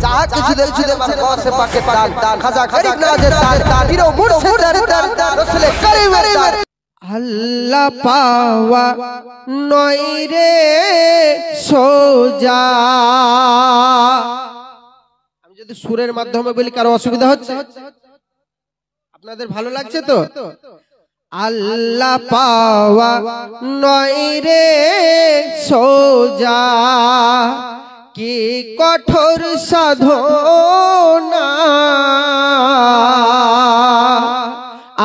जा कुछ दे मार गौस से पाके दान खाजा गरीब नवाज दान हीरो मुर्शिद दान रसूल करीम दान আল্লাহ পাওয়া নয় রে সোজা। আমি যদি সুরের মাধ্যমে বলি কারো অসুবিধা হচ্ছে? আপনাদের ভালো লাগছে তো? আল্লাহ পাওয়া নয় রে সোজা, কি কঠোর সাধনা,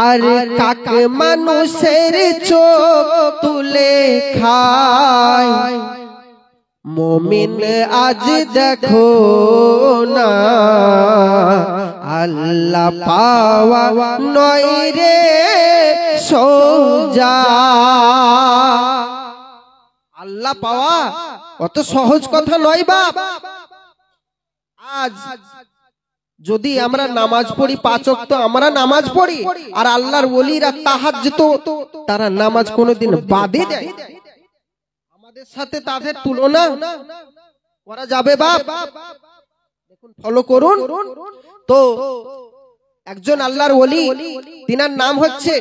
আর কাক মানুষের চোখ তুলে খায়, মুমিন আজ দেখো না। আল্লাহ পাওয়া নয় রে সোজা। আল্লাহ পাওয়া অত সহজ কথা নয় বাপ। আজ যদি আমরা নামাজ পড়ি, 5 ওয়াক্ত আমরা নামাজ পড়ি, আর আল্লাহর ওলিরা তাহাজ্জুদ তারা নামাজ কোনোদিন বাদে দেয়, আমাদের সাথে তাদের তুলনা করা যাবে বাপ? দেখুন, ফলো করুন তো। একজন আল্লাহর ওলি, তিনার নাম হচ্ছে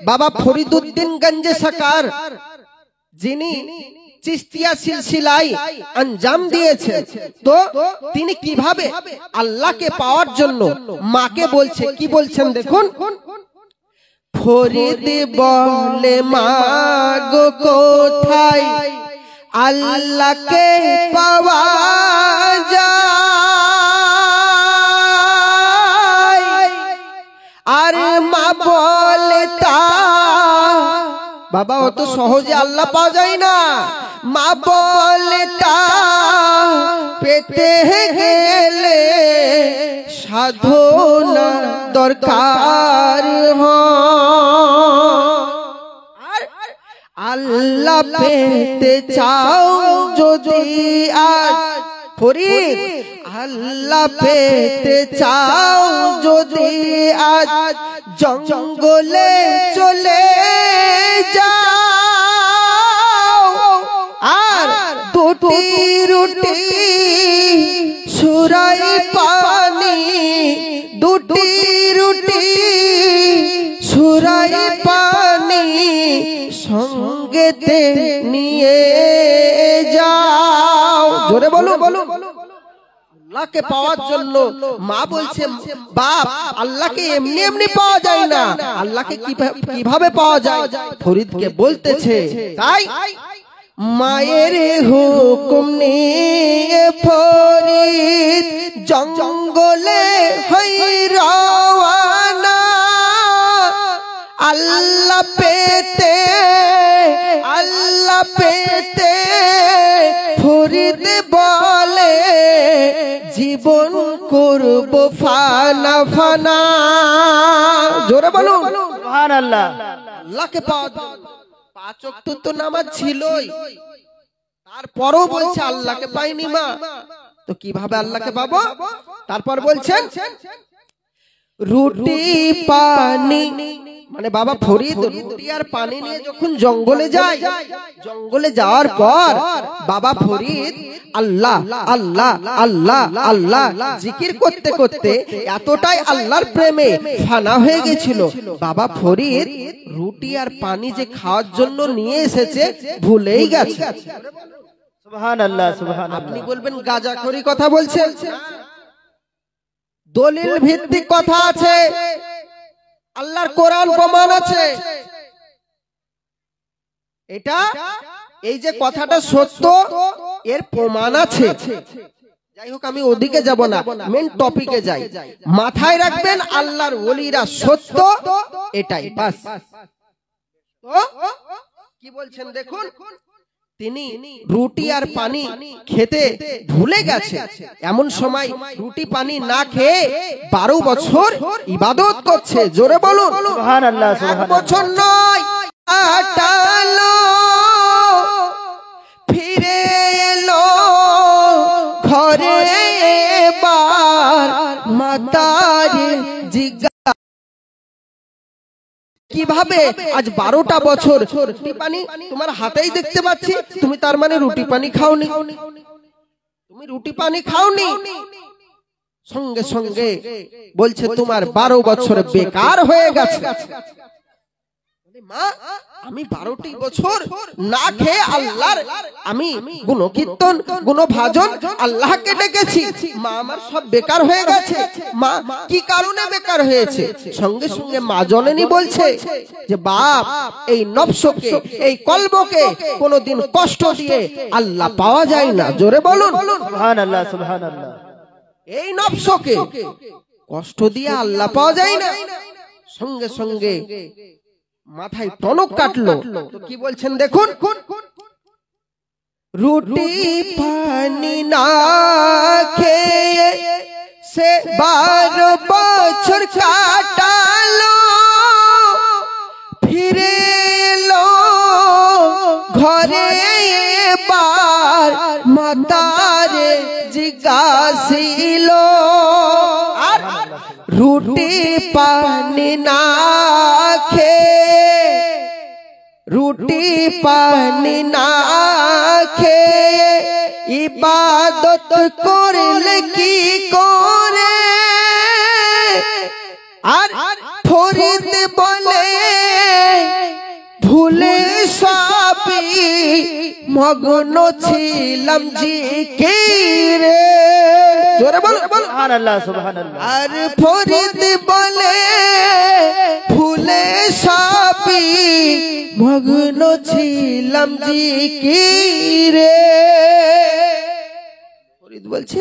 বাবা ফরিদউদ্দিন গঞ্জে সাকার, যিনি চিস্তিয়া সিলসিলায় আঞ্জাম দিয়েছে। তো তিনি কিভাবে আল্লাহকে পাওয়ার জন্য মাকে বলছে, কি বলছেন দেখুন। ফরিদ বলে মা গো কোথায় আল্লাহকে পাওয়া যায়, আর মা বলে তা বাবা অত সহজে আল্লাহ পাওয়া যায় না। মা বলে তা পেতে গেলে সাধনা দরকার হয়। আল্লাহ পেতে চাও যদি আজ ফরিদ, আল্লাহ পেতে চাও যদি আজ জঙ্গলে চলে যাও, আর দুটি রুটি সুরাই পানি, দুটি রুটি সুরাই পানি সঙ্গেতে নিয়ে যাও। জোরে বলো বলো। আল্লাহকে পাওয়ার জন্য মা বলছে, বাপ আল্লাহকে এমনি এমনি পাওয়া যায় না, আল্লাহকে কিভাবে পাওয়া যায় ফরিদকে বলতেছে। তাই মায়ের হুকুম নিয়ে ফরিদ জঙ্গলে হই রওয়ানা, আল্লাহ পেতে আল্লাহ পেতে। ফরিদ বলে জীবন করব ফানা ফানা। জোরে বলো সুবহানাল্লাহ। আল্লাহকে পাওয়া, 5 ওয়াক্ত তো নামাজ ছিলই, তারপরও বলছে আল্লাহকে পাইনি মা, তো কিভাবে আল্লাহকে পাবো? তারপর বলছেন রুটি পানি, মানে বাবা ফরিদ রুটি আর পানি নিয়ে যখন জঙ্গলে যায়, জঙ্গলে যাওয়ার পর বাবা ফরিদ আল্লাহ আল্লাহ আল্লাহ আল্লাহ জিকির করতে করতে এতটাই আল্লাহর প্রেমে ফানা হয়ে গেছিল, বাবা ফরিদ রুটি আর পানি যে খাওয়ার জন্য নিয়ে এসেছে ভুলেই গেছে। সুবহানাল্লাহ সুবহানাল্লাহ। আপনি বলবেন গাঁজাখড়ি কথা বলছেন, দলিল ভিত্তিক কথা আছে, আল্লাহর কোরআন প্রমাণ আছে। এটা এই যে কথাটা সত্য, এর প্রমাণ আছে। যাই হোক, আমি ওদিকে যাব না, মেন টপিকে যাই। মাথায় রাখবেন আল্লাহর ওলিরা সত্য, এটাই বাস। তো কি বলছেন দেখুন, তিনি রুটি আর পানি খেতে ভুলে গেছে। এমন সময় রুটি পানি না খেয়ে 12 বছর ইবাদত করছে। জোরে বলুন সুবহানাল্লাহ সুবহানাল্লাহ। 1 বছর নয়, আটালো ফিরে এলো ঘরে, এবার মাতারে জিজ্ঞাসা কিভাবে আজ 12টা বছর রুটি পানি তোমার হাতেই দেখতে পাচ্ছি, তুমি তার মানে রুটি পানি খাওনি, তুমি রুটি পানি খাওনি। সঙ্গে সঙ্গে বলছে তোমার 12 বছর বেকার হয়ে গেছে। মা আমি 12টি বছর না খেয়ে আল্লাহর আমি গুণকীর্তন গুণভাজন আল্লাহকে ডেকেছি, মা আমার সব বেকার হয়ে গেছে। মা কি কারণে বেকার হয়েছে? সঙ্গে সঙ্গে মা জননী বলছে যে বাপ এই নফসকে এই কলবকে কোনোদিন কষ্ট দিয়ে আল্লাহ পাওয়া যায় না। জোরে বলুন সুবহানাল্লাহ সুবহানাল্লাহ। এই নফসকে কষ্ট দিয়ে আল্লাহ পাওয়া যায় না। সঙ্গে সঙ্গে মাথায় টনক কাটলো। কি বলছেন দেখুন, রুটি পানি না খেয়ে সে 12 বছর কাটালো, ফিরে এলো ঘরে এবার মাতারে জিজ্ঞাসিল, আর রুটি পানি না খেয়ে, রুটি পানি না খেয়ে ইবাদত করলে কি করে? আর ফরিদ বলে ভুলে সবই মগ্ন ছিলাম জিকিরে। জোরে বলো সুবহানাল্লাহ সুবহানাল্লাহ। আর ফরিদ বলে ভুলে সবই মগ্ন ছিলাম জিকিরে। ফরিদ বলছে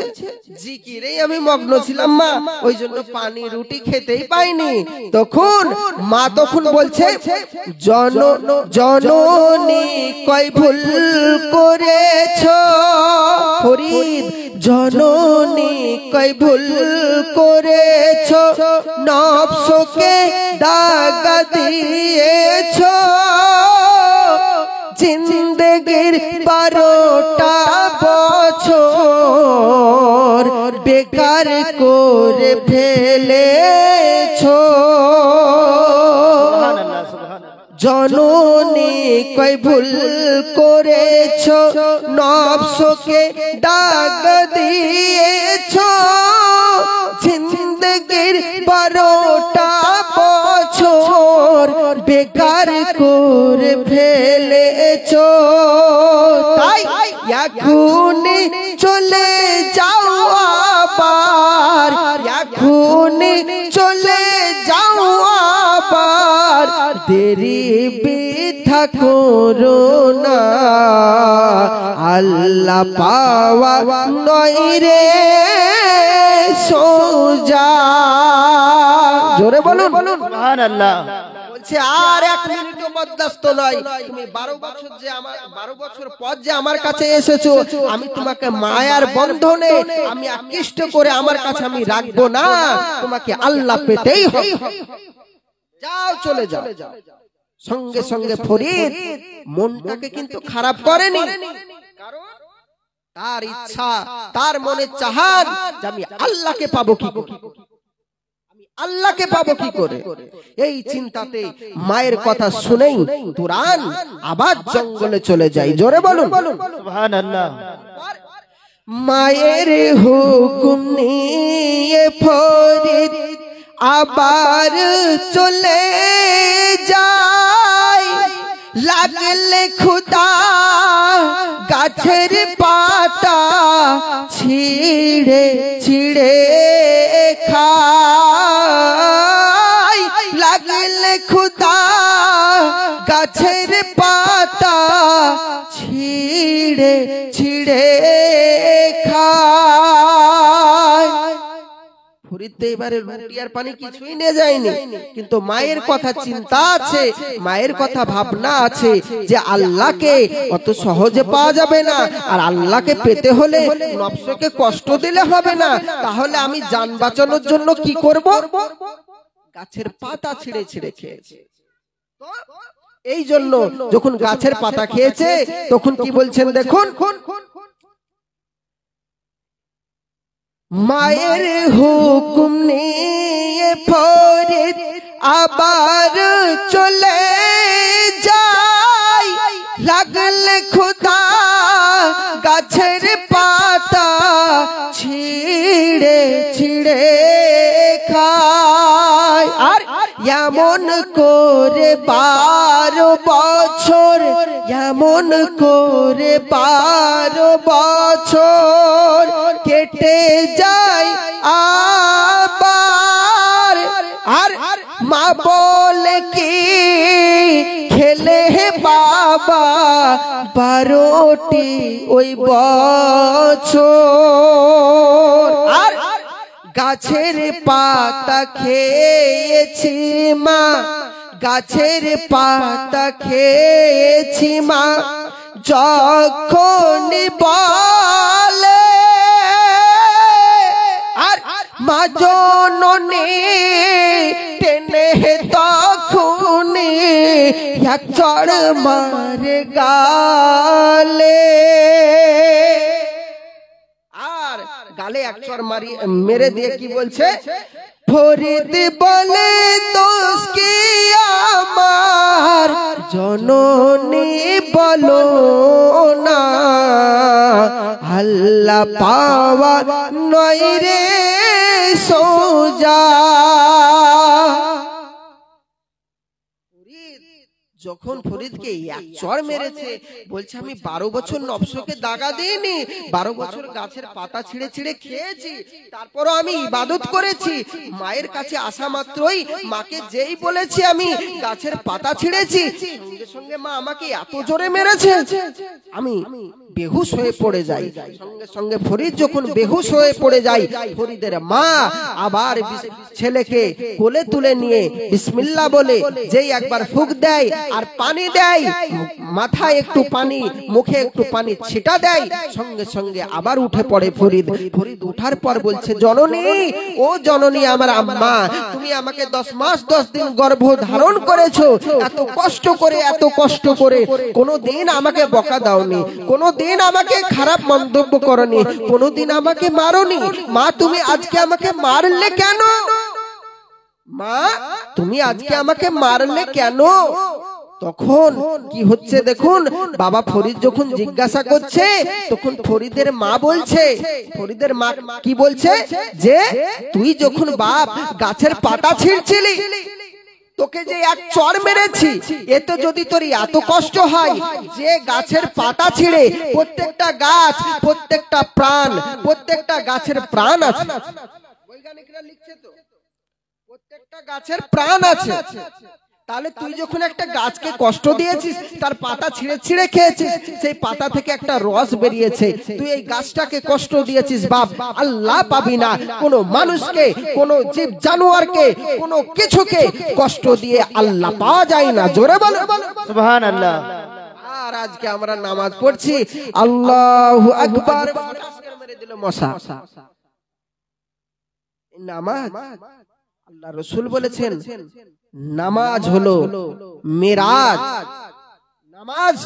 জিকিরেই আমি মগ্ন ছিলাম মা, ওই জন্য পানি রুটি খেতেই পাইনি। তখন মা তখন বলছে জননী কই ভুল করেছো? ফরিদ জননী কই ভুল করেছো? নফসকে দাগা দিয়েছো, জিন্দেগির 12টা বছর বেকার করে ফেলেছো। সুবহানাল্লাহ সুবহানাল্লাহ। জননী কই ভুল করেছো? নফসকে দাগ দিয়েছো, জিন্দেগির 12টা বছর বেকার করে ফেলেছো। তাই এখনই চলে যাও আবার, এখনই চলে যাও আবার, দেরি বৃথা করো না, আল্লাহ পাওয়া নয় রে সোজা। জোরে বলুন সুবহানাল্লাহ। বলছে আর 1 মিনিটও বরদাস্ত নয়। তুমি 12 বছর যে আমার 12 বছর পর যে আমার কাছে এসেছো, আমি তোমাকে মায়ার বন্ধনে আমি আকৃষ্ট করে আমার কাছে আমি রাখবো না, তোমাকে আল্লাহ পেতেই হবে। যাও চলে যাও। সঙ্গে সঙ্গে ফরিদ মনটাকে কিন্তু খারাপ করেনি, কারণ তার ইচ্ছা তার মনে চাহান যে আমি আল্লাহকে পাবো কি করে, আল্লাহকে পাবো কি করে। এই চিন্তাতে মায়ের কথা শুনেই তুরান আবার জঙ্গলে চলে যায়। জোরে বলুন সুবহানাল্লাহ। মায়ের হুকুম নিয়ে ফরিদ আবার চলে যায়, লাগলে খুদা গাছের পাতা ছিঁড়ে ছিঁড়ে খায়, লাগলে খুদা গাছের পাতা ছিঁড়ে ছিঁড়ে খায়। ফরিদ তো এবারে রুটি আর পানি কিছুই নিয়ে যায়নি, কিন্তু মায়ের কথা চিন্তা আছে, মায়ের কথা ভাবনা আছে যে আল্লাহকে অত সহজে পাওয়া যাবে না, আর আল্লাহকে পেতে হলে নফসকে কষ্ট দিলে হবে না। তাহলে আমি জান বাঁচানোর জন্য কি করব? গাছের পাতা ছিঁড়ে ছিঁড়ে খেয়েছে। এই জন্য যখন গাছের পাতা খেয়েছে তখন কি বলছেন দেখুন, মায়ের হুকুম নিয়ে ফরিদ আবার চলে যায়, লাগলে খুদা গাছের পাতা ছিঁড়ে ছিঁড়ে খায়। আর এমন করে 12 বছর, এমন করে 12 বছর কেটে যায় আবার। আর মা বলে কি খেলে বাবা 12টি ওই বছর। আর গাছের পাতা খেয়েছি মা, গাছের পাতা খেয়েছি মা, যখন বলে আর মা জননী টেনে তখনই এক চড় মারে গালে। আর গালে এক চড় মেরে দিয়ে কি বলছে, ফরিদ বলে দোষ কি আমার জননী বলো না, আল্লাহ পাওয়া নয় রে সোজা। যখন ফরিদকে এক চড় মেরেছে, বলছে আমি 12 বছর নফসকে দাগা দিইনি, 12 বছর গাছের পাতা ছিঁড়ে ছিঁড়ে খেয়েছি, তারপরও আমি ইবাদত করেছি। মায়ের কাছে আসা মাত্রই মাকে যেই বলেছি আমি গাছের পাতা ছিঁড়েছি, সঙ্গে সঙ্গে মা আমাকে এত জোরে মেরেছে আমি বেহুশ হয়ে পড়ে যাই। সঙ্গে সঙ্গে ফরিদ যখন বেহুশ হয়ে পড়ে যায়, ফরিদের মা আবার ছেলেকে কোলে তুলে নিয়ে বিসমিল্লাহ বলে যেই একবার ফুঁক দেয় আর পানি দেয়, মাথায় একটু পানি, মুখে একটু পানি ছিটা দেয়, সঙ্গে সঙ্গে আবার উঠে পড়ে ফরিদ। ফরিদ উঠার পর বলছে, জননী, ও জননী আমার আম্মা, তুমি আমাকে 10 মাস 10 দিন গর্ভ ধারণ করেছো, এত কষ্ট করে, এত কষ্ট করে, কোনোদিন আমাকে বকা দাওনি, কোনোদিন আমাকে খারাপ মন্তব্য করনি, কোনোদিন আমাকে মারোনি। মা তুমি আজকে আমাকে মারলে কেন? মা তুমি আজকে আমাকে মারলে কেন? তখন কি হচ্ছে দেখুন, বাবা ফরিদ যখন জিজ্ঞাসা করছে, তখন ফরিদের মা বলছে, ফরিদের মা কি বলছে, যে তুই যখন বাপ গাছের পাতা ছিঁড়ছিলি, তোকে যে এক চড় মেরেছি, এতে যদি তোর এত কষ্ট হয় যে গাছের পাতা ছিঁড়ে, প্রত্যেকটা গাছ, প্রত্যেকটা প্রাণ, প্রত্যেকটা গাছের প্রাণ আছে, বৈজ্ঞানিকরা লিখছে তো প্রত্যেকটা গাছের প্রাণ আছে, তাহলে তুই যখন একটা গাছকে কষ্ট দিয়েছিস, তার পাতা ছিঁড়ে ছিঁড়ে খেয়েছিস, সেই পাতা থেকে একটা রস বেরিয়েছে, তুই এই গাছটাকে কষ্ট দিয়েছিস বাপ, আল্লাহ পাবি না। কোনো মানুষকে, কোনো জীব জানোয়ারকে, কোনো কিছুকে কষ্ট দিয়ে আল্লাহ পাওয়া যায় না। জোরে বলো সুবহানাল্লাহ। আর আজকে আমরা নামাজ পড়ছি, আল্লাহু আকবার, মেরে দিল মশা। নামাজ, আল্লাহ রাসূল বলেছেন নামাজ হলো মিরাজ, নামাজ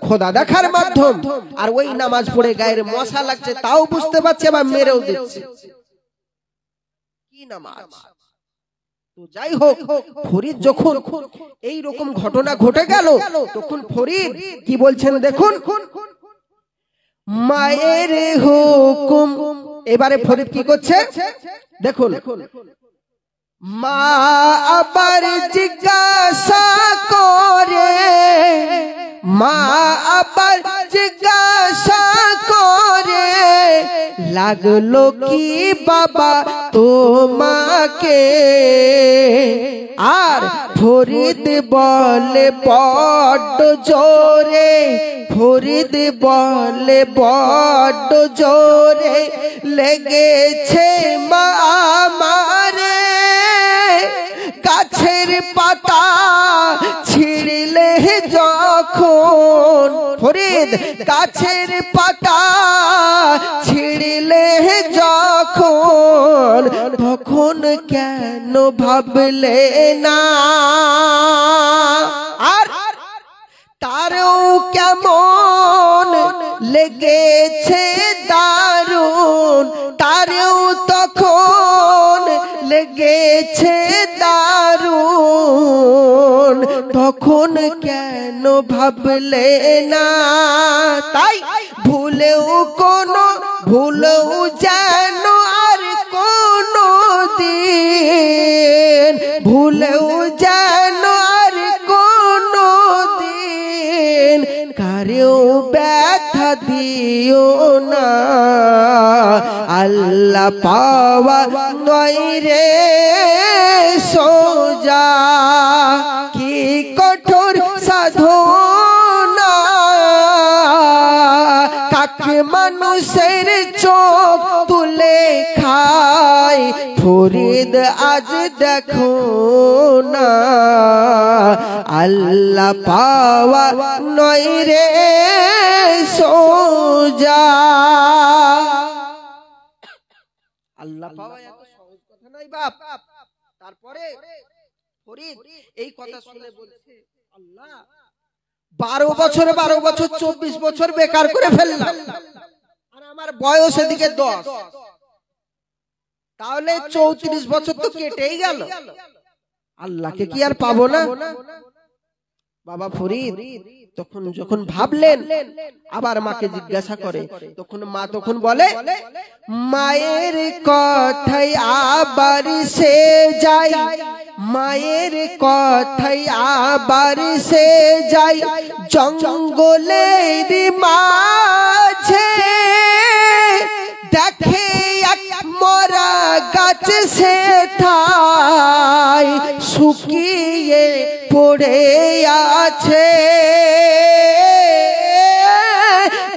খোদা দেখার মাধ্যম। আর ওই নামাজ পড়ে গায়ের মশা লাগছে তাও বুঝতে পারছে, বা মেরেও দিচ্ছে, কি নামাজ। তো যাই হোক, ফরিদ যখন এই রকম ঘটনা ঘটে গেল, তখন ফরিদ কি বলছেন দেখুন, মায়ের হুকুম। এবারে ফরিদ কি করছে দেখুন, মা আবার জিজ্ঞাসা করে, মা আবার জিজ্ঞাসা করে, লাগলো কি বাবা তোমাকে? আর ফরিদ বলে বড্ড জোরে, ফরিদ বলে বড্ড জোরে, লেগেছে মা আমারে, গাছের পাতা ছিঁড়লে যখন, ফরিদ গাছের পাতা ছিঁড়লে যখন, তখন কেন ভাবলে না? আর তারও কেমন লেগেছে দারুণ, তারও তখন লেগেছে দারুণ, তখন কেন ভাবলে না? তাই ভুলেও যেন আর কোন দিও না, আল্লাহ পাওয়া নয় রে সোজা, কি কঠোর সাধনা, কাকে মানুষের চোখ তুলে খায়, ফরিদ আজ দেখো না, আল্লাহ পাওয়া নয় রে সোজা। আল্লাহ পাওয়া এত সহজ কথা নয় বাপ। তারপরে ফরিদ এই কথা শুনে বলছে, আল্লাহ 12 বছর 24 বছর বেকার করে ফেললাম, আর আমার বয়স এদিকে 10, তাহলে 34 বছর তো কেটেই গেল, আল্লাহকে কি আর পাবো না? বাবা ফরিদ তখন যখন ভাবলেন, আবার মাকে জিজ্ঞাসা করে, তখন মা তখন বলে, মায়ের কথাই আবার সে যায়, মায়ের কথাই আবার সে যায়, জঙ্গলের মাঝে দেখে এক মরা গাছ সে ঠাই শুকিয়ে পড়ে আছে,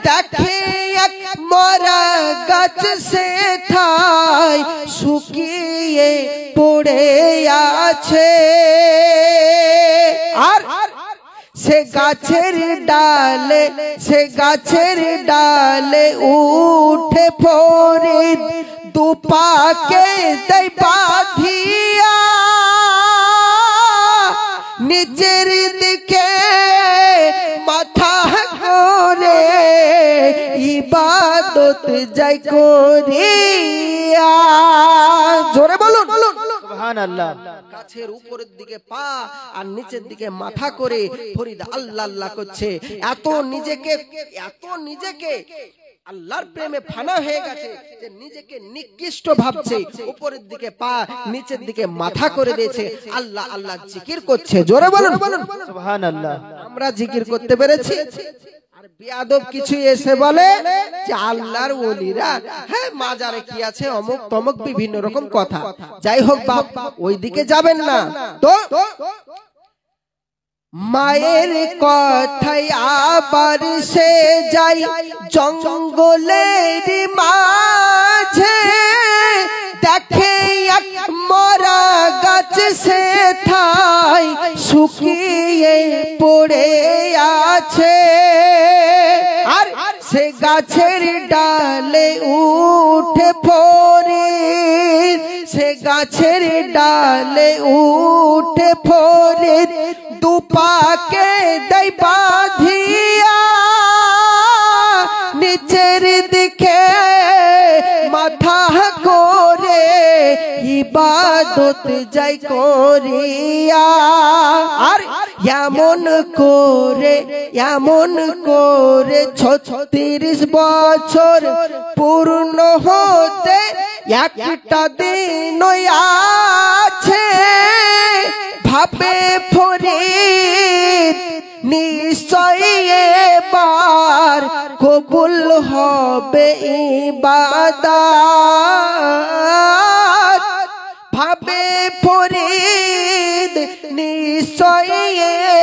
দেখে এক মরা গাছ সে ঠাই শুকিয়ে পড়ে আছে, আর সে গাছের ডালে, সে গাছের ডালে উঠে ফরিদ দুপাকে দেয় বাঁধিয়া, নিচের দিকে মাথা করে ইবাদত যাই করিয়া। জোরে বলুন সুবহানাল্লাহ। গাছের উপরের দিকে পা আর নিচের দিকে মাথা করে ফরিদ আল্লাহ আল্লাহ করছে, এত নিজেকে আল্লাহর প্রেমে ফানা হয়ে গেছে যে নিজেকে নিকৃষ্ট ভাবছে, উপরের দিকে পা নিচের দিকে মাথা করে দিয়েছে, আল্লাহ আল্লাহ জিকির করছে। জোরে বলুন সুবহানাল্লাহ। আমরা জিকির করতে পেরেছি, আর বেয়াদব কিছু এসে বলে যে আল্লাহর ওলিরা, হ্যাঁ মাজারে কি আছে অমুক তমুক বিভিন্ন রকম কথা। যাই হোক বাপ, ওই দিকে যাবেন না তো। মায়ের কথাই আবার সে যাই জঙ্গলের মাঝে, দেখে এক মরা গাছ সে ঠাই শুকিয়ে পড়ে আছে, আর সে গাছের ডালে উঠে ফরিদ, সে গাছের ডালে উঠে ফরিদ দুপাকে দেয় বাঁধিয়া, নিচের দিকে মাথা করে ইবাদত যাই করিয়া, আর এমন করে 36 বছর পূর্ণ হতে একটা দিন আছে, ভাবে ফরিদ নিশ্চয় এবার কবুল হবে ইবাদত, ভাবে ফরিদ নিশ্চয়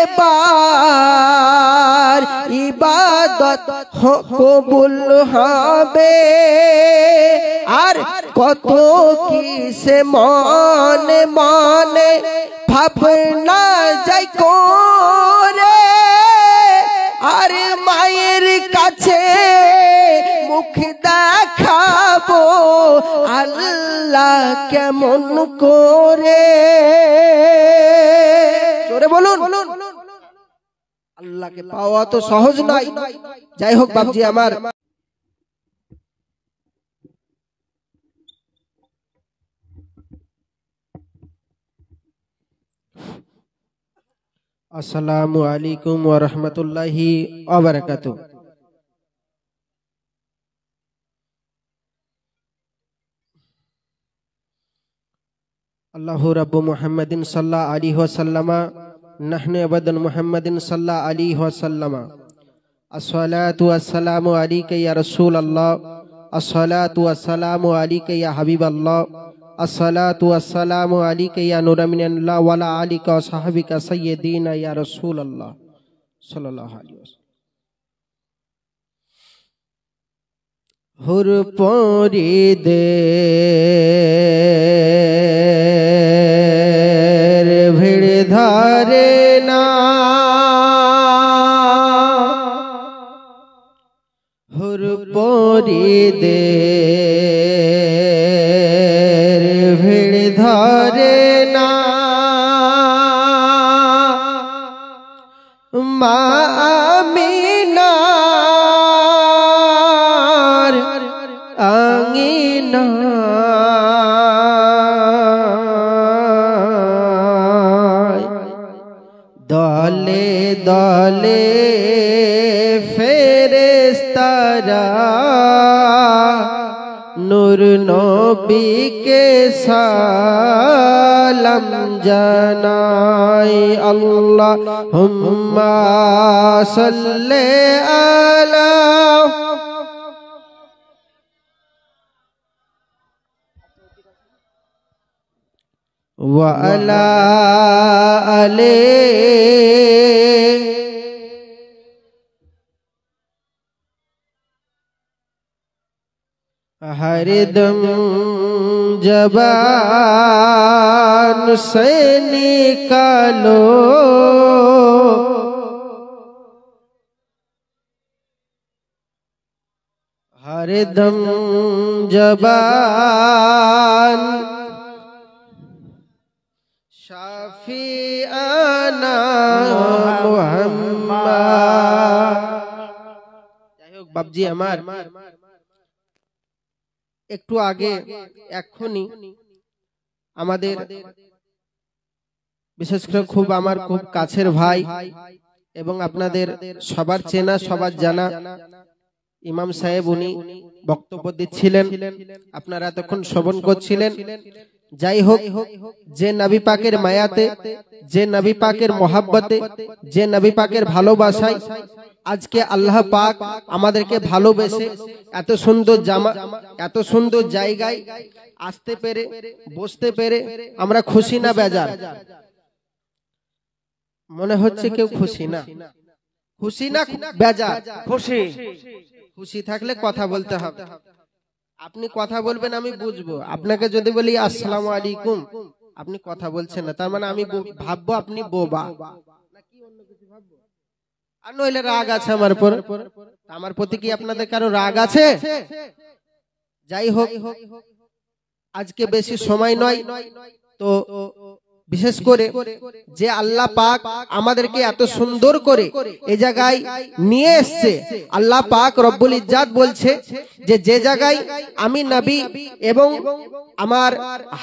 এবার ইবাদত কবুল হবে, আর কত কিসে মনে মনে ভাবনা যাই করে, আর মায়ের কাছে মুখ দেখাবো আল্লাহ কেমন করে। জোরে বলুন, আল্লাহকে পাওয়া তো সহজ নয়। যাই হোক বাবজি আমার, আসসালামু আলাইকুম ওয়া রাহমাতুল্লাহি ওয়া বারাকাতুহু। আল্লাহু রাব্বু মুহাম্মাদিন সাল্লাল্লাহু আলাইহি ওয়াসাল্লামা নাহনু আবাদান মুহাম্মাদিন সাল্লাল্লাহু আলাইহি ওয়াসাল্লামা अस्सलातु वस्सलामु अलैका या रसूल अल्लाह, अस्सलातु वस्सलामु अलैका या हबीब अल्लाह, अस्सलातु वस्सलामु अलैका या नूर मिनल्लाह व अला आलिका व सहाबिका सय्यदीना या रसूल अल्लाह सल्लल्लाहु अलैहि वसल्लम। हुर पोरी दे भिड़ धारे ना, हुर पोरी दे भिड़ धारे ना, आमीनार आंगीना दले दले फेरेस्तारा नूर नबी के सालम जनाए। अल्लाहुम्मा सल्ले अला व अला आले हरदम जबान से निकालो हरदम जबान शाफिआना मुहम्मद। যাই হোক বাবজি আমার একটু আগে এক্ষুনি আমাদের বিশেষ করে খুব আমার খুব কাছের ভাই এবং আপনাদের সবার চেনা সবার জানা ইমাম সাহেব উনি বক্তব্য দিচ্ছিলেন, আপনারা এতক্ষণ শ্রবণ করছিলেন। যাই হোক, যে নবী পাকের মায়াতে, যে নবী পাকের মোহাব্বতে, যে নবী পাকের ভালোবাসায় আজকে আল্লাহ পাক আমাদেরকে ভালোবেসে এত সুন্দর জামা, এত সুন্দর জায়গায় আসতে পেরে, বসতে পেরে আমরা খুশি না বেজার? মনে হচ্ছে কেউ খুশি না। খুশি না বেজার? খুশি। খুশি থাকলে কথা বলতে হবে। আপনি কথা বলবেন, আমি বুঝবো। আপনাকে যদি বলি আসসালামু আলাইকুম, আপনি কথা বলছেন না, তার মানে আমি ভাববো আপনি বোবা, আর নইলে রাগ আছে আমার উপর। আমার প্রতি কি আপনাদের কারো রাগ আছে? যাই হোক, আজকে বেশি সময় নয়, তো বিশেষ করে যে আল্লাহ পাক আমাদেরকে এত সুন্দর করে এই জায়গায় নিয়ে এসছে, আল্লাহ পাক রব্বুল ইজ্জাত বলছে যে যে জায়গায় আমি নবী এবং আমার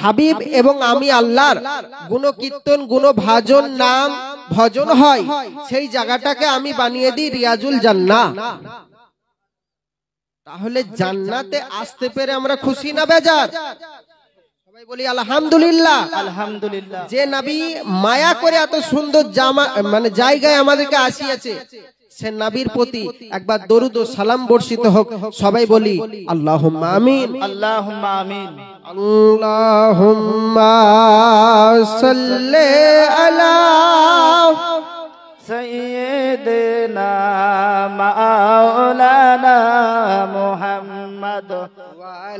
হাবিব এবং আমি আল্লাহর গুণ কীর্তন গুণ ভাজন নাম ভজন হয়, সেই জায়গাটাকে আমি বানিয়ে দিই রিয়াজুল জান্নাহ। তাহলে জান্নাতে আসতে পেরে আমরা খুশি না বেজার? সবাই বলি আলহামদুলিল্লাহ। আলহামদুলিল্লাহ। যে নবী মায়া করে এত সুন্দর জামা মানে জায়গায় আমাদেরকে আসিয়েছে, সে নবীর প্রতি একবার দরুদ ও সালাম বর্ষিত হোক। সবাই বলি আল্লাহুম্মা আমিন। আল্লাহুম্মা আমিন। আল্লাহুম্মা সাল্লি আলা সাইয়্যিদিনা মাওলানা মুহাম্মদ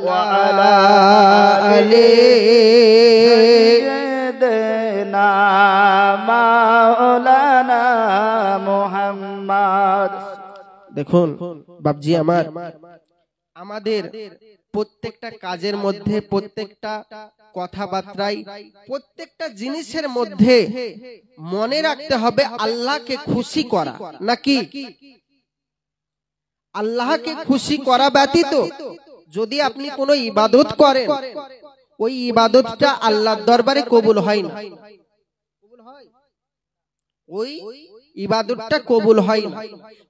ওয়া আলা আলি সাইয়্যিদিনা মাওলানা মুহাম্মদ। দেখুন বাবজি আমার, আমাদের প্রত্যেকটা কাজের মধ্যে, প্রত্যেকটা কথাবার্তায়, প্রত্যেকটা জিনিসের মধ্যে মনে রাখতে হবে আল্লাহকে খুশি করা, নাকি আল্লাহকে খুশি করা ব্যতীত যদি আপনি কোনো ইবাদত করেন, ওই ইবাদতটা আল্লাহর দরবারে কবুল হয় না। ওই ইবাদতটা কবুল হয় না।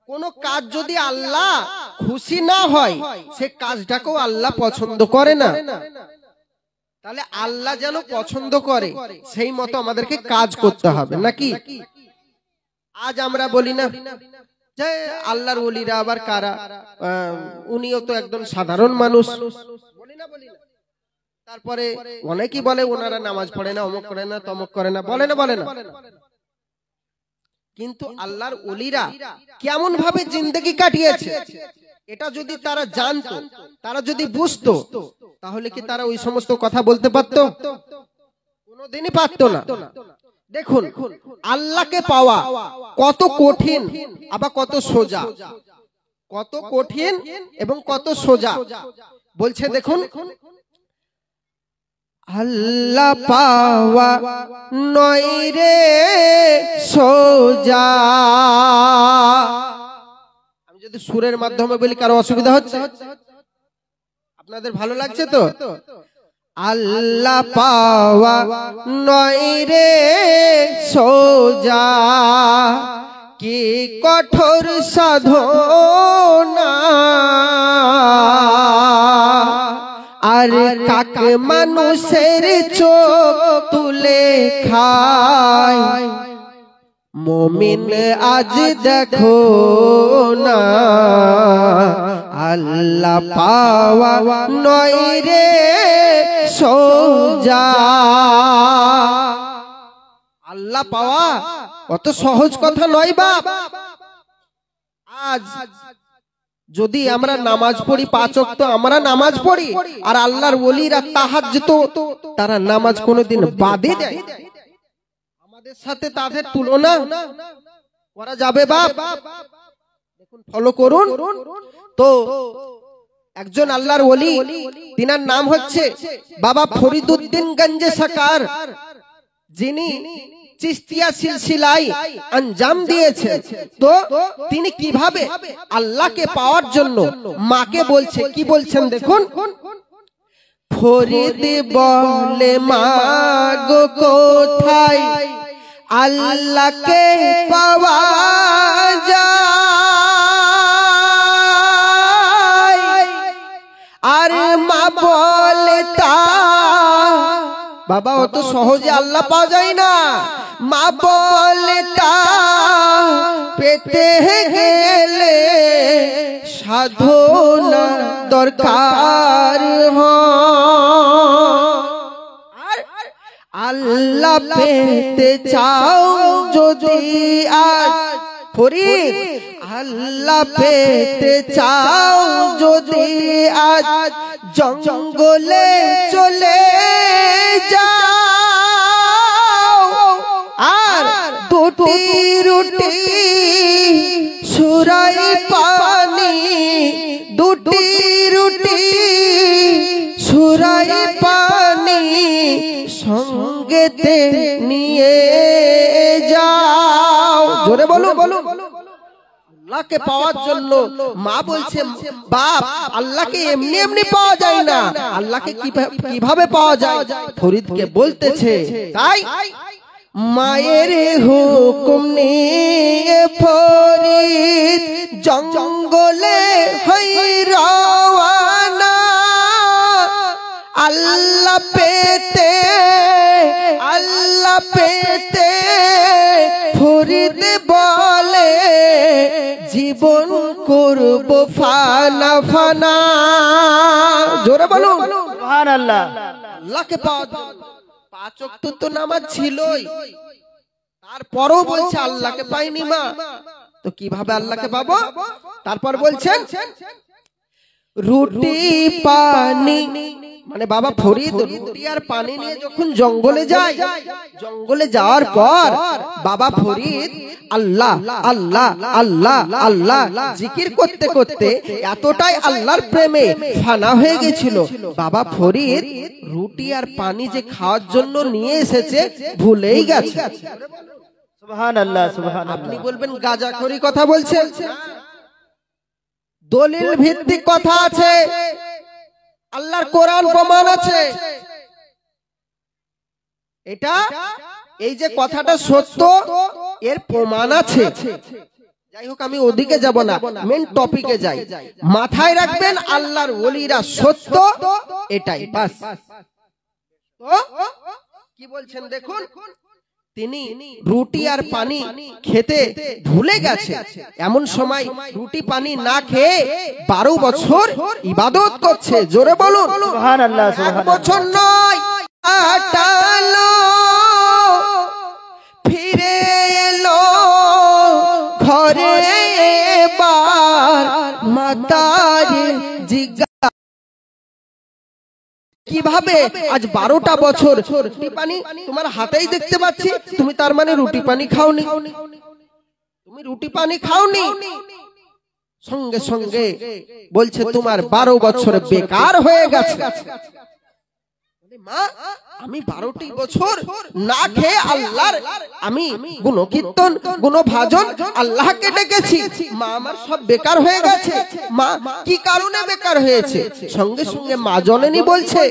কোন কাজ যদি আল্লাহ খুশি না হয়, সে কাজটাকেও আল্লাহ পছন্দ করে না। তাহলে আল্লাহ যেন পছন্দ করে সেই মতো আমাদেরকে কাজ করতে হবে, নাকি? আজ আমরা বলি না যে আল্লাহর ওলিরা আবার কারা, উনিও তো একদম সাধারণ মানুষ, বলি না। তারপরে অনেকেই বলে ওনারা নামাজ পড়ে না, অমুক করে না, তমুক করে না, বলে না। কিন্তু আল্লাহর ওলিরা কেমন ভাবে জিন্দেগি কাটিয়েছে এটা যদি তারা জানতো, তারা যদি বুঝতো, তাহলে কি তারা ওই সমস্ত কথা বলতে পারতো? কোনোদিনই পারতো না। দেখুন আল্লাহকে পাওয়া কত কঠিন আবার কত সোজা, কত কঠিন এবং কত সোজা। বলছে দেখুন, আল্লাহ পাওয়া নয় রে সোজা। আমি যদি সুরের মাধ্যমে বলি কারো অসুবিধা হচ্ছে? আপনাদের ভালো লাগছে তো? আল্লাহ পাওয়া নয় রে সোজা, কি কঠোর সাধনা, আর কাকে মানুষের চোখ তুলে খায়, মুমিন আজ দেখো না, আল্লাহ পাওয়া নয় রে সোজা। আল্লাহ পাওয়া অত সহজ কথা নয় বাপ। আজ যদি আমরা নামাজ পড়ি, 5 ওয়াক্ত আমরা নামাজ পড়ি, আর আল্লাহর ওলিরা তাহাজ্জুদ, তারা নামাজ কোনোদিন বাদই দেয়, আমাদের সাথে তাদের তুলনা করা যাবে বাপ? দেখুন ফলো করুন তো। একজন আল্লাহর ওলি, তিনার নাম হচ্ছে বাবা ফরিদউদ্দিন গঞ্জে সাকার, যিনি চিশতিয়া সিলসিলায় আঞ্জাম দিয়েছেন। তো তিনি কিভাবে আল্লাহকে পাওয়ার জন্য মাকে বলছে, কি বলছেন দেখুন। ফরিদ বলে মাগো কোথায় আল্লাহকে পাওয়া যায়, আর মা বলে তা বাবা অত সহজে আল্লাহ পাওয়া যায় না। মা বলে তা পেতে গেলে সাধনা দরকার হয়। আল্লাহ পেতে চাও যদি আজ ফরিদ, আল্লাহ পেতে চাও যদি আজ জঙ্গলে চলে যাও, আর দুটি রুটি সুরাই পানি, দুটি রুটি সুরাই পানি সঙ্গেতে নিয়ে যাও। জোরে বলো বলো। আল্লাহকে পাওয়ার জন্য মা বলছে বাপ আল্লাহকে এমনি এমনি পাওয়া যায় না, আল্লাহকে কিভাবে পাওয়া যায় ফরিদকে বলতেছে। তাই মায়ের হুকুম নিয়ে ফরিদ জঙ্গলে হই রওয়ানা, আল্লাহ পেতে, আল্লাহ পেতে ফরিদ বলে জীবন করব ফানা ফানা। জোরে বলো সুবহানাল্লাহ। আল্লাহকে পাওয়া 5 ওয়াক্ত তো নামাজ ছিলই, তারপরও বলছে আল্লাহকে পাইনি মা, তো কিভাবে আল্লাহকে পাবো? তারপর বলছেন রুটি পানি, মানে বাবা ফরিদ রুটি আর পানি নিয়ে যখন জঙ্গলে যায়, জঙ্গলে যাওয়ার পর বাবা ফরিদ আল্লাহ আল্লাহ আল্লাহ আল্লাহ জিকির করতে করতে এতটাই আল্লাহর প্রেমে ফানা হয়ে গেছিল, বাবা ফরিদ রুটি আর পানি যে খাওয়ার জন্য নিয়ে এসেছে ভুলেই গেছে। সুবহানাল্লাহ সুবহানাল্লাহ। আপনি বলবেন গাঁজাখড়ি কথা বলছেন, দলিল ভিত্তিক কথা আছে, আল্লাহর কোরআন প্রমাণ আছে। এটা এই যে কথাটা সত্য এর প্রমাণ আছে। যাই হোক আমি ওদিকে যাব না, মেন টপিকে যাই। মাথায় রাখবেন আল্লাহর ওলিরা সত্য, এটাই বাস। তো কি বলছেন দেখুন, তিনি রুটি আর পানি খেতে ভুলে গেছে। এমন সময় রুটি পানি না খেয়ে 12 বছর ইবাদত করছে। জোরে বলুন সুবহানাল্লাহ, এক সুবহানাল্লাহ। বছর নয় কাটালো, ফিরে এলো ঘরে এবার, মাতারে জিজ্ঞাসা কিভাবে আজ 12টা বছর রুটি পানি তোমার হাতেই দেখতে পাচ্ছি, তুমি তার মানে রুটি পানি খাওনি, তুমি রুটি পানি খাওনি। সঙ্গে সঙ্গে বলছে তোমার 12 বছর বেকার হয়ে গেছে। মা, আমি 12টি বছর না খেয়ে আল্লাহর আমি গুণকীর্তন গুণভাজন আল্লাহকে ডেকেছি, মা আমার সব বেকার হয়ে গেছে। মা কি কারণে বেকার হয়েছে? সঙ্গে সঙ্গে মা জননী বলছে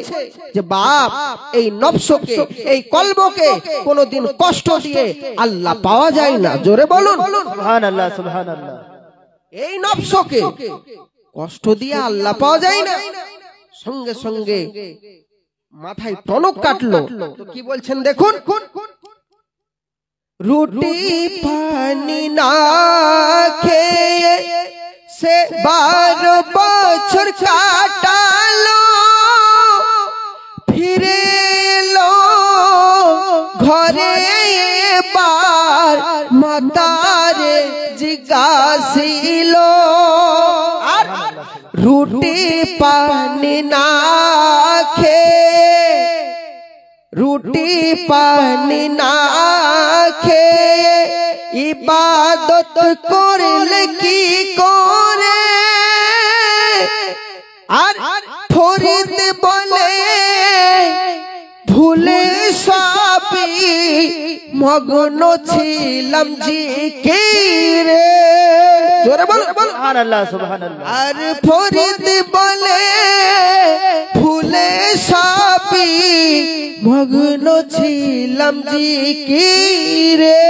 যে বাপ, এই নফসকে এই কলবকে কোনোদিন কষ্ট দিয়ে আল্লাহ পাওয়া যায় না। জোরে বলুন সুবহানাল্লাহ, সুবহানাল্লাহ। এই নফসকে কষ্ট দিয়ে আল্লাহ পাওয়া যায় না। সঙ্গে সঙ্গে মাথায় টনক কাটলো। তো কি বলছেন দেখুন, রুটি পানি না খেয়ে সে 12 বছর কাটালো, ফিরে এলো ঘরে এবার, মাতারে জিজ্ঞাসিল আর রুটি পানি না খেয়ে, রুটি পানি না খেয়ে ইবাদত করলে কি করে? আর ফরিদ বলে ভুলে সবই মগ্ন ছিলাম জিকিরে। জোরে বলুন সুবহানাল্লাহ, সুবহানাল্লাহ। আর ফরিদ বলে ভুলে সবই মগ্ন ছিলাম জিকিরে।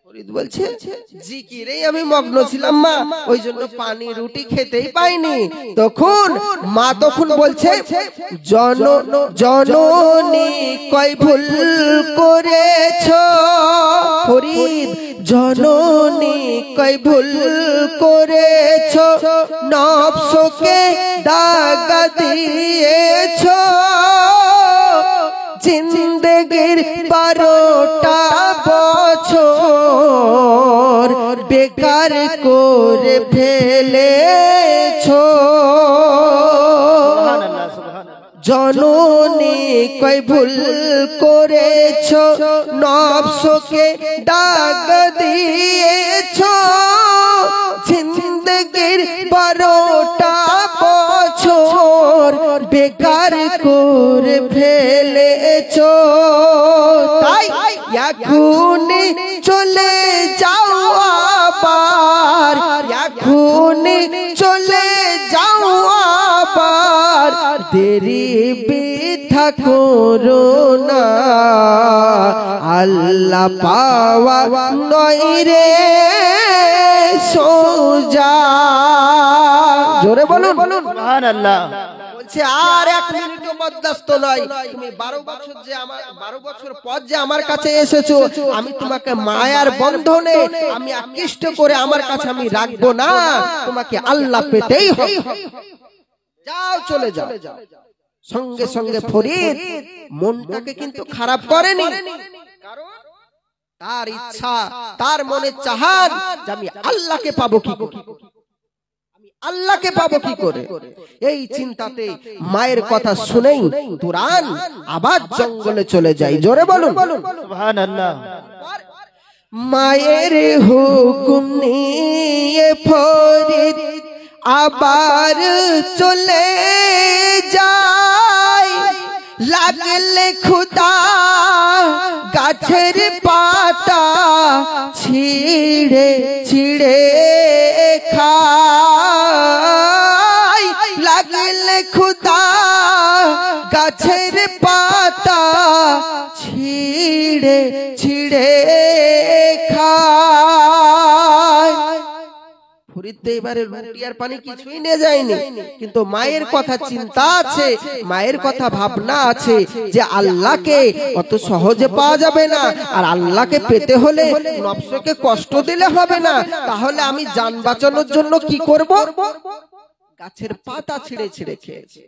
ফরিদ বলছে জিকিরেই আমি মগ্ন ছিলাম মা, ওই জন্য পানি রুটি খেতেই পাইনি। তখন মা বলছে জননী কই ভুল করেছ ফরিদ, জননী কই ভুল করেছ, নফসকে দাগা দিয়েছ, জিন্দেগির 12টা বছর বেকার করে ফেলেছ। সুবহানাল্লাহ, সুবহানাল্লাহ। জননী কই ভুল করেছ, নফসকে দাগ দিয়েছ, জিন্দেগির 12টা বছর বেকার করে ফেলেছ। তাই এখনই চলে যাও আবার, এখনই চলে যাও আবার, দেরি বৃথা করো না, আল্লাহ পাওয়া নয় রে সোজা। জোরে বলুন সুবহানাল্লাহ। বলছে আর 1 মিনিটও বরদাস্ত নয়, তুমি 12 বছর যে আমার 12 বছর পর যে আমার কাছে এসেছো, আমি তোমাকে মায়ার বন্ধনে আমি আকৃষ্ট করে আমার কাছে আমি রাখবো না, তোমাকে আল্লাহ পেতেই হবে। যাও চলে যাও। সঙ্গে সঙ্গে ফরিদ মনটাকে কিন্তু খারাপ করেনি, কারণ তার ইচ্ছা, তার মনে চাহান যে আমি আল্লাহকে পাবো কি করে, আল্লাহকে পাবো কি করে। এই চিন্তাতে মায়ের কথা শুনেই তুরান আবার জঙ্গলে চলে যায়। জোরে বলুন সুবহানাল্লাহ। মায়ের হুকুম নিয়ে ফরিদ আবার চলে যায়, লাগলে খুদা গাছের পাতা ছিঁড়ে ছিঁড়ে খায়, লাগলে খুদা গাছের পাতা ছিঁড়ে ছিঁড়ে খায়। ফরিদ তো এবারে রুটি আর পানি কিছুই নিয়ে যায়নি, কিন্তু মায়ের কথা চিন্তা আছে, মায়ের কথা ভাবনা আছে যে আল্লাহকে অত সহজে পাওয়া যাবে না, আর আল্লাহকে পেতে হলে নফসকে কষ্ট দিলে হবে না। তাহলে আমি জান বাঁচানোর জন্য কি করব? গাছের পাতা ছিঁড়ে ছিঁড়ে খেয়েছে।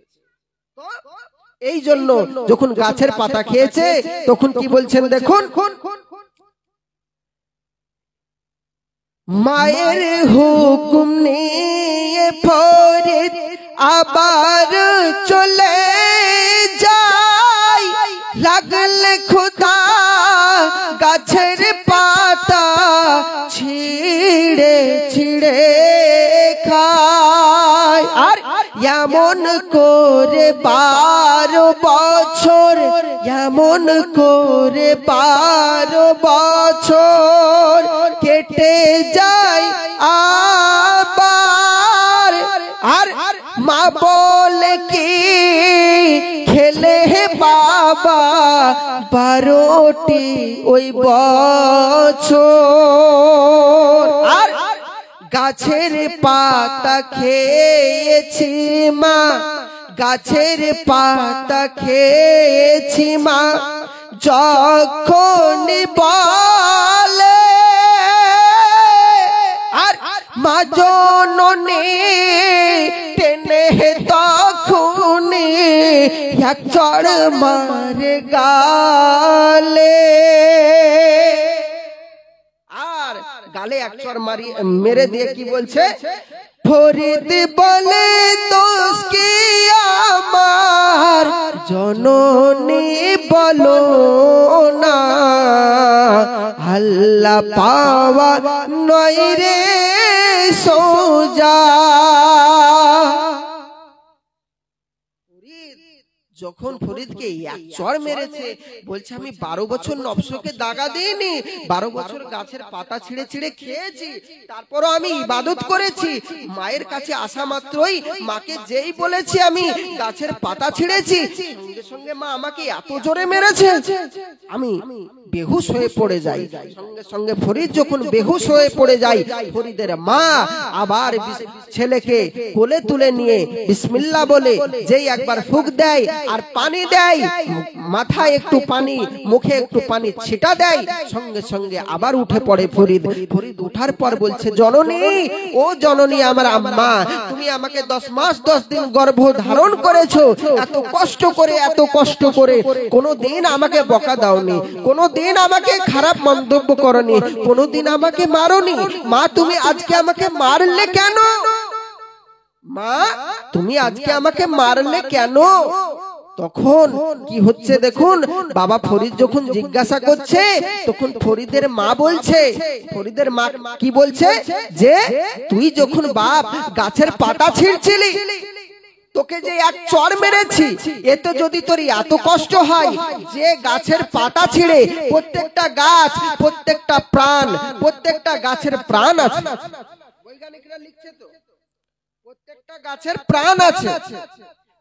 এই জন্য যখন গাছের পাতা খেয়েছে তখন কি বলছেন দেখুন, মায়ের হুকুম নিয়ে ফরিদ আবার চলে যায়, লাগলে খুদা গাছের পাতা ছিঁড়ে ছিঁড়ে খায়। আর এমন করে 12 বছর, এমন করে 12 বছর কেটে যায় আবার। আর মা বলে কি খেলে বাবা 12টি ওই বছর। আর গাছের পাতা খেয়েছি মা, গাছের পাতা খেয়েছি মা, যখন বলে আর মা জননী টেনে তখনই এক চড় মারে গালে। আর গালে এক চড় মারি মেরে দিয়ে কি বলছে, ফরিদ বলে দোষ কি আমার জননী বলো না, আল্লাহ পাওয়া নয় রে সোজা। যখন ফরিদকে এক চড় মেরেছে, বলছে আমি 12 বছর নফসকে দাগা দিইনি, 12 বছর গাছের পাতা ছিঁড়ে ছিঁড়ে খেয়েছি, তারপরও আমি ইবাদত করেছি। মায়ের কাছে আসা মাত্রই মাকে যেই বলেছি আমি গাছের পাতা ছিঁড়েছি, সঙ্গে সঙ্গে মা আমাকে এত জোরে মেরেছে আমি বেহুশ হয়ে পড়ে যাই। সঙ্গে সঙ্গে ফরিদ যখন বেহুশ হয়ে পড়ে যায়, ফরিদের মা আবার ছেলেকে কোলে তুলে নিয়ে বিসমিল্লাহ বলে যেই একবার ফুঁক দেয় আর পানি দেয়, মাথায় একটু পানি, মুখে একটু পানি ছিটা দেয়, সঙ্গে সঙ্গে আবার উঠে পড়ে ফরিদ। ফরিদ উঠার পর বলছে, জননী, ও জননী আমার আম্মা, তুমি আমাকে 10 মাস 10 দিন গর্ভ ধারণ করেছো, এত কষ্ট করে, এত কষ্ট করে, কোনোদিন আমাকে বকা দাওনি, কোনোদিন আমাকে খারাপ মন্তব্য করনি, কোনোদিন আমাকে মারোনি। মা তুমি আজকে আমাকে মারলে কেন? মা তুমি আজকে আমাকে মারলে কেন? তখন কি হচ্ছে দেখুন, বাবা ফরিদ যখন জিজ্ঞাসা করছে তখন ফরিদের মা বলছে, ফরিদের মা কি বলছে, যে তুই যখন বাপ গাছের পাতা ছিঁড়ছিলি, তোকে যে এক চড় মেরেছি, এতে যদি তোর এত কষ্ট হয় যে গাছের পাতা ছিঁড়ে, প্রত্যেকটা গাছ, প্রত্যেকটা প্রাণ, প্রত্যেকটা গাছের প্রাণ আছে, বৈজ্ঞানিকরা লিখছে তো প্রত্যেকটা গাছের প্রাণ আছে,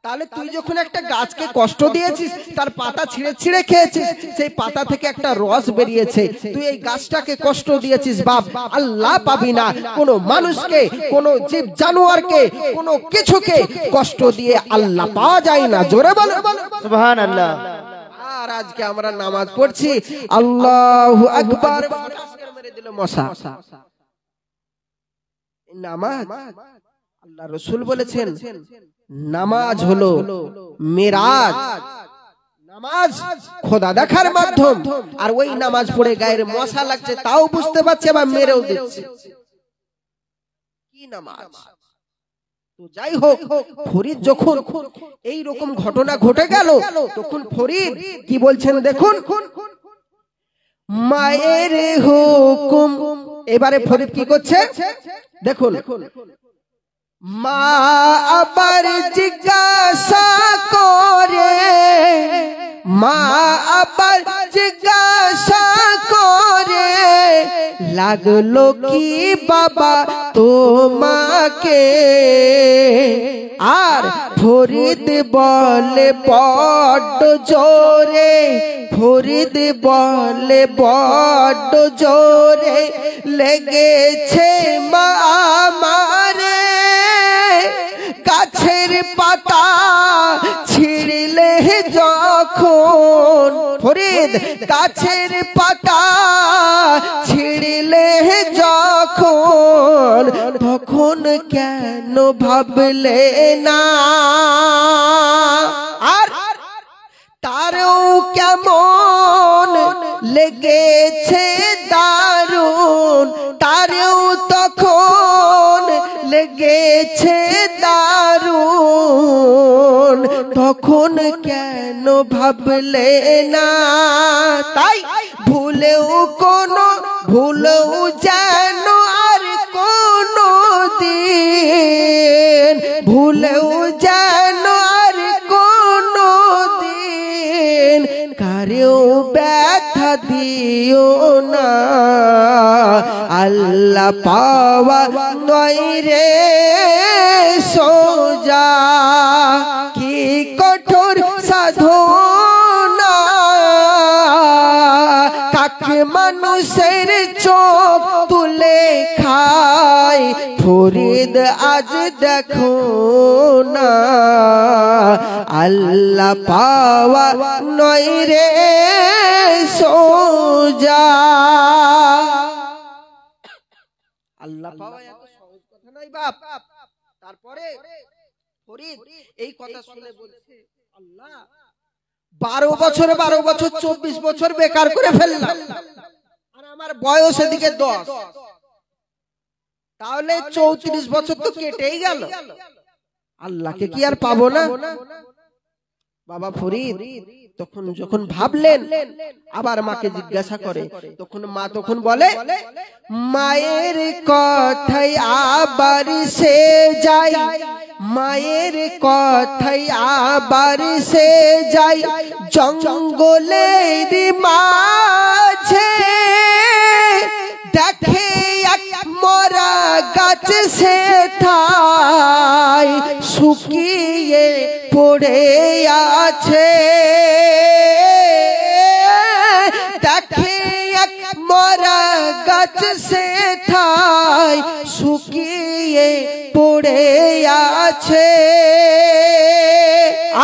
তাহলে তুই যখন একটা গাছকে কষ্ট দিয়েছিস, তার পাতা ছিঁড়ে ছিঁড়ে খেয়েছিস, সেই পাতা থেকে একটা রস বেরিয়েছে, তুই এই গাছটাকে কষ্ট দিয়েছিস বাপ, আল্লাহ পাবি না। কোন মানুষকে, কোন জীব জানোয়ারকে, কোন কিছুকে কষ্ট দিয়ে আল্লাহ পাওয়া যায় না। জোরে বলো সুবহানাল্লাহ। আর আজকে আমরা নামাজ পড়ছি, আল্লাহু আকবার, মেরে দিল মশা। নামাজ, আল্লাহ রাসূল বলেছেন নামাজ হলো মেরাজ, নামাজ খোদা দেখার মাধ্যম। আর ওই নামাজ পড়ে গায়ের মশা লাগছে তাও বুঝতে পারছে, আবার মেরেও দিচ্ছে। কি নামাজ? তো যাই হোক, ফরিদ যখন এই রকম ঘটনা ঘটে গেল, তখন ফরিদ কি বলছেন দেখুন, মায়ের হুকুম। এবারে ফরিদ কি করছে দেখুন, মা আবার জিজ্ঞাসা করে, মা আবার জিজ্ঞাসা করে, লাগলো কি বাবা তোমাকে? আর ফরিদ বলে বড্ড জোরে, ফরিদ বলে বড্ড জোরে লেগেছে মা পাতা ছিঁড়লে যখন ফরিদ গাছের পাতা ছিঁড়লে যখন তখন কেন ভাবলে না আর তারও কেমন লেগেছে দারুণ তারও তখন লেগেছে দারুণ তখন কেন ভাবলে না তাই ভুলেও যেন আর কোনো দিন ভুলেও যেন আর কোনো দিন কারেও ব্যথা দিও না আল্লাহ পাওয়া নয় রে সোজা কি কঠোর সাধনা কাকে মানুষের চোখ তুলে খায় ফরিদ আজ দেখো না আল্লাহ পাওয়া নয় রে সোজা আল্লাহ পাওয়া এত সহজ কথা নয় বাপ তারপরে ফরিদ এই কথা শুনে বলছে আল্লাহ 12 বছর 24 বছর বেকার করে ফেললাম আর আমার বয়স এদিকে 10 তাহলে 34 বছর তো কেটেই গেল আল্লাহকে কি আর পাবো না বাবা ফরিদ তখন যখন ভাবলেন আবার মাকে জিজ্ঞাসা করে তখন মা তখন বলে মায়ের কথাই আবার সে যায় মায়ের কথাই আবার সে যায় জঙ্গলের মাঝে দেখে এক মরা গাছ সে ঠাই শুকিয়ে পড়ে আছে দেখে এক মরা গাছ সে ঠাই শুকিয়ে পড়ে আছে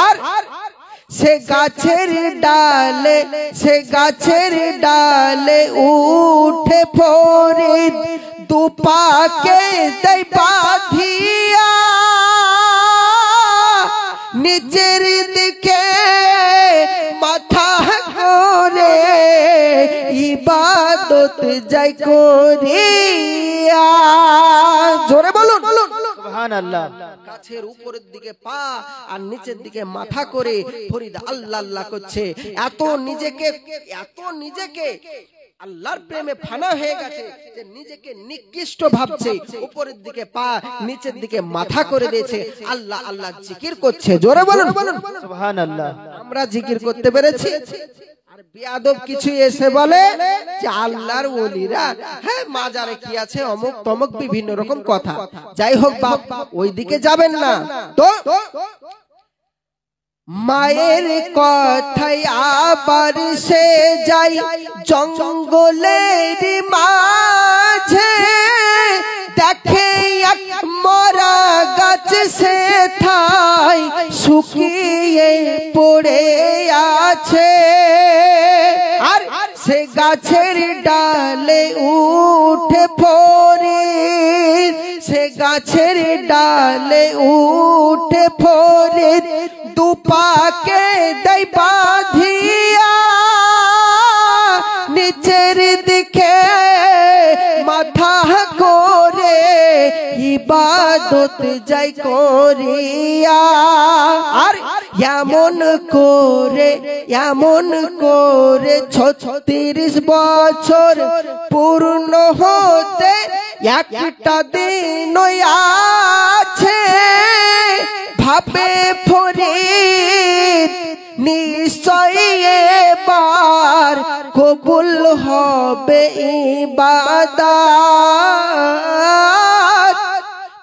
আর সে গাছের ডালে উঠে ফরিদ দুপাকে দেয় বাঁধিয়া নিচের দিকে মাথা করে ইবাদত যাই করিয়া জোরে বলুন সুবহানাল্লাহ গাছের উপরের দিকে পা আর নিচের দিকে মাথা করে ফরিদ আল্লাহ আল্লাহ করছে এত নিজেকে আল্লাহর প্রেমে ফানা হয়ে গেছে যে নিজেকে নিকৃষ্ট ভাবছে উপরের দিকে পা নিচের দিকে মাথা করে দিয়েছে আল্লাহ আল্লাহ জিকির করছে জোরে বলুন সুবহানাল্লাহ আমরা জিকির করতে পেরেছি আর বেয়াদব কিছু এসে বলে যে আল্লাহর ওলিরা হ্যাঁ মাজারে কি আছে অমুক তমুক বিভিন্ন রকম কথা যাই হোক বাপ ওইদিকে যাবেন না তো মায়ের কথাই আবার সে যাই জঙ্গলের মাঝে দেখে এক মরা গাছ সে ঠাই শুকিয়ে পড়ে আছে আর সে গাছের ডালে উঠে ফরিদ সে গাছের ডালে উঠে ফরিদ দুপাকে দেয় বাঁধিয়া নিচের দিকে মাথা করে ইবাদত যাই করিয়া আর এমন করে 36 বছর পূর্ণ হতে একটা দিন আছে ভাবে ফরিদ নিশ্চয় এবার কবুল হবে ইবাদত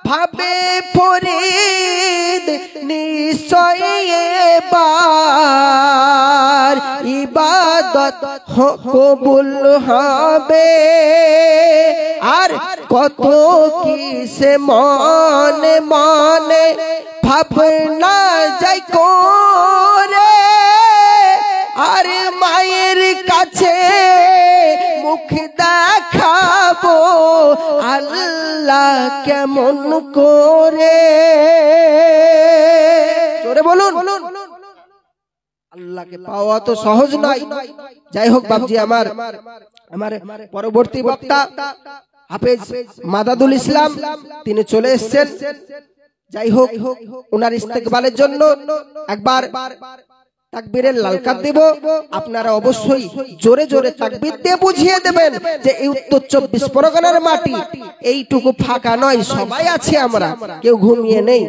ভাবে ফরিদ নিশ্চয় এবার ইবাদত কবুল হবে আর কত কিসে মনে ভাবনা যাই করে আরে মায়ের কাছে মুখ দেখাবো আল্লাহ কেমন করে জোরে বলুন আল্লাহকে পাওয়া তো সহজ নয় যাই হোক বাবজি আমার পরবর্তী বক্তা হাফেজ মাদাদুল ইসলাম তিনি চলে এসেছেন যাই হোক ওনার ইস্তেকবালের জন্য একবার তাকবীরের লালকাত দেব আপনারা অবশ্যই জোরে জোরে তাকবীর দিয়ে বুঝিয়ে দেবেন যে এই উত্তর 24 পরগনার মাটি এইটুকু ফাঁকা নয় সবাই আছে আমরা কেউ ঘুমিয়ে নেই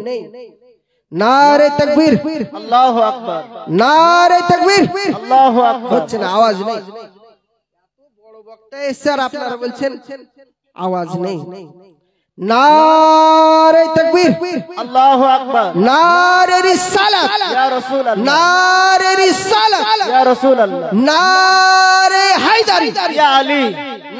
নারে তাকবীর আল্লাহু আকবার নারে তাকবীর আল্লাহু আকবার হচ্ছে না আওয়াজ নেই বড় বক্তা স্যার আপনারা বলছেন আওয়াজ নেই নারে তাকবীর আল্লাহু আকবার নারে রিসালাত ইয়া রাসূলুল্লাহ নারে রিসালাত ইয়া রাসূলুল্লাহ নারে হায়দারি ইয়া আলী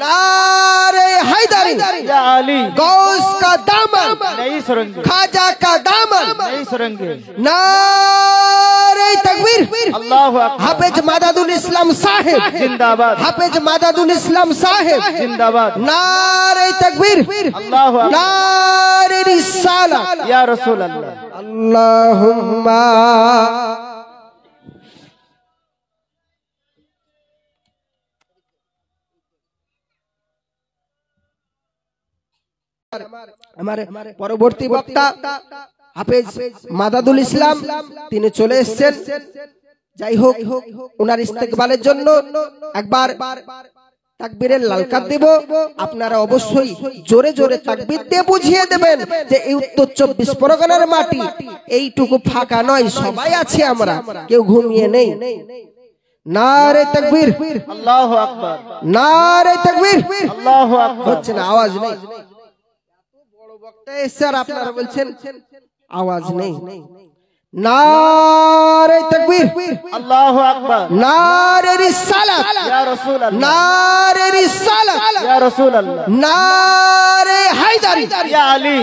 नारे हैदरी या अली गौस का दामन नहीं सुरंगे खाजा का दामन नहीं सुरंगे नारे तकबीर अल्लाहु अकबर हाफिज मददुल इस्लाम साहिब जिंदाबाद हाफिज मददुल इस्लाम साहिब जिंदाबाद नारे तकबीर अल्लाहु अकबर नारे रिसाला या रसूल अल्लाह अल्लाहुम्मा हमारे পরবর্তী বক্তা হাফেজ মাদাদুল ইসলাম তিনি চলে এসেছেন যাই হোক ওনার ইস্তেকবালের জন্য একবার তাকবীরের লালকাত দেব আপনারা অবশ্যই জোরে জোরে তাকবীর দিয়ে বুঝিয়ে দেবেন যে এই উত্তর 24 পরগনার মাটি এইটুকু ফাঁকা নয় সবাই আছে আমরা কেউ ঘুমিয়ে নেই নারে তাকবীর আল্লাহু আকবার নারে তাকবীর আল্লাহু আকবার হচ্ছে না আওয়াজ নেই স্যার আপনারা বলছেন আওয়াজ নেই नारे तकबीर अल्लाहु अकबर नारे रिसालत या रसूल अल्लाह नारे रिसालत या रसूल अल्लाह नारे हैदरी या अली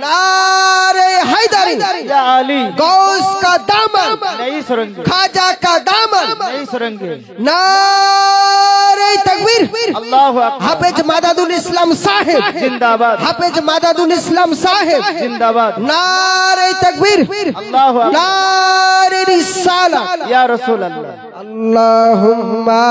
नारे हैदरी या अली गौस का दामन नहीं सुरंगे खाजा का दामन नहीं सुरंगे नारे तकबीर अल्लाहु अकबर हाफिज मददुल इस्लाम साहिब जिंदाबाद हाफिज मददुल इस्लाम साहिब जिंदाबाद नारे तकबीर अल्लाहु नारे रिसाला या रसूल अल्लाह अल्लाहुम्मा